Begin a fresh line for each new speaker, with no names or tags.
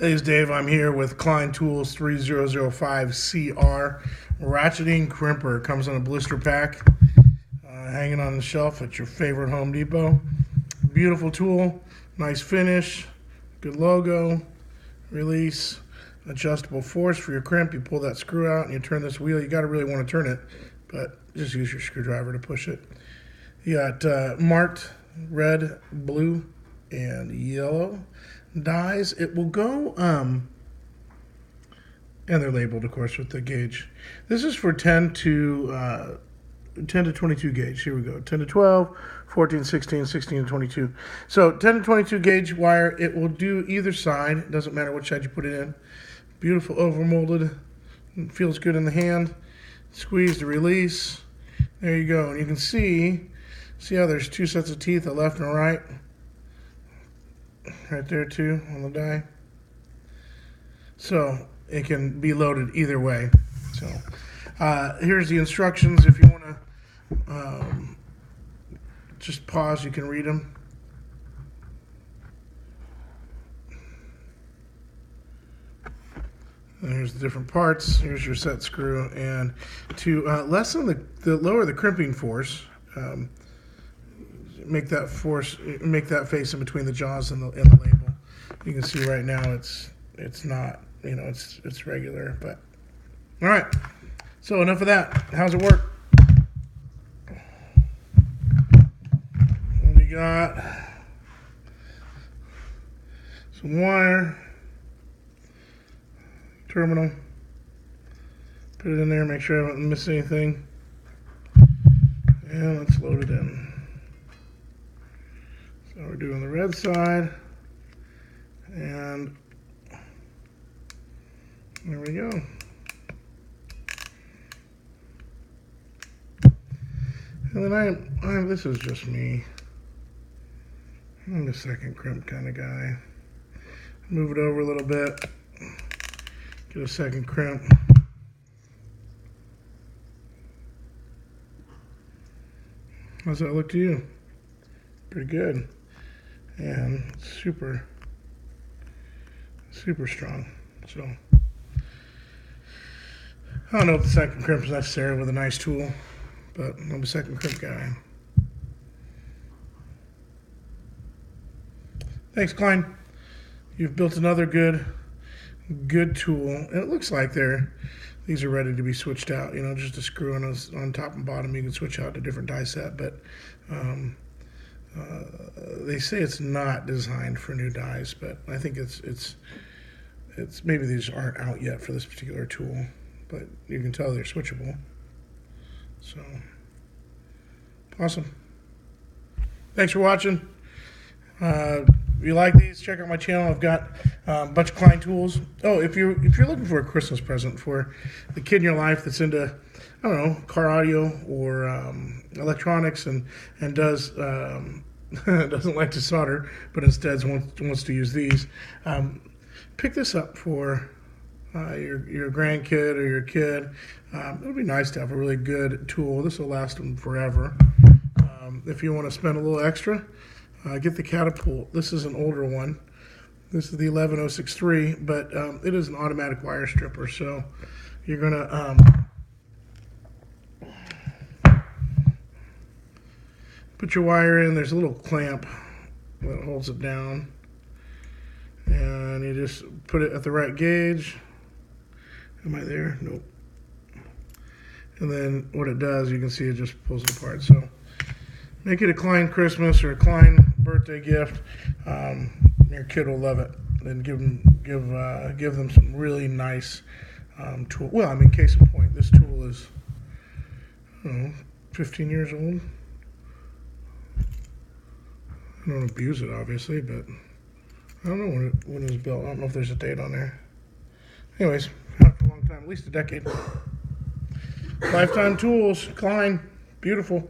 Hey, it's Dave. I'm here with Klein Tools 3005CR Ratcheting Crimper. Comes on a blister pack, hanging on the shelf at your favorite Home Depot. Beautiful tool, nice finish, good logo, release, adjustable force for your crimp. You pull that screw out and you turn this wheel. You got to really want to turn it, but just use your screwdriver to push it. You got marked red, blue, and yellow dies. It will go, and they're labeled, of course, with the gauge. This is for 10 to 22 gauge. Here we go. 10 to 12, 14, 16, 16 to 22. So 10 to 22 gauge wire. It will do either side. It doesn't matter which side you put it in. Beautiful overmolded. It feels good in the hand. Squeeze to release. There you go. And you can see how there's two sets of teeth, a left and a right. Right there too on the die. So it can be loaded either way. So here's the instructions. If you want to just pause, you can read them. And here's the different parts. Here's your set screw. And to lessen the lower the crimping force, make that face in between the jaws and the label. You can see right now it's not, it's regular, but all right. So enough of that. How's it work? We got some wire, terminal. Put it in there, make sure I haven't missed anything. And let's load it in. So we're doing the red side, and there we go. And then this is just me. I'm the second crimp kind of guy. Move it over a little bit, get a second crimp. How's that look to you? Pretty good. And super strong. So I don't know if the second crimp is necessary with a nice tool, but I'm a second crimp guy. Thanks, Klein. You've built another good tool, and it looks like these are ready to be switched out. Just a screw on top and bottom. You can switch out to different die set, but they say it's not designed for new dies, but I think it's maybe these aren't out yet for this particular tool, but you can tell they're switchable. So awesome. Thanks for watching. If you like these, check out my channel. I've got a bunch of Klein tools. Oh, if you're looking for a Christmas present for the kid in your life that's into, I don't know, car audio or electronics and doesn't like to solder, but instead wants to use these, pick this up for your grandkid or your kid. It would be nice to have a really good tool. This will last them forever. If you want to spend a little extra, get the Catapult. This is an older one. This is the 11063, but it is an automatic wire stripper. So you're gonna put your wire in. There's a little clamp that holds it down, and you just put it at the right gauge. Am I there? Nope. And then what it does, you can see it just pulls it apart. So make it a Klein Christmas or a Klein birthday gift. Your kid will love it. Then give them some really nice tool. Well, case in point, this tool is, I don't know, 15 years old. I don't abuse it, obviously, but I don't know when it was built. I don't know if there's a date on there. Anyways, had it for a long time, at least a decade. Lifetime tools, Klein, beautiful.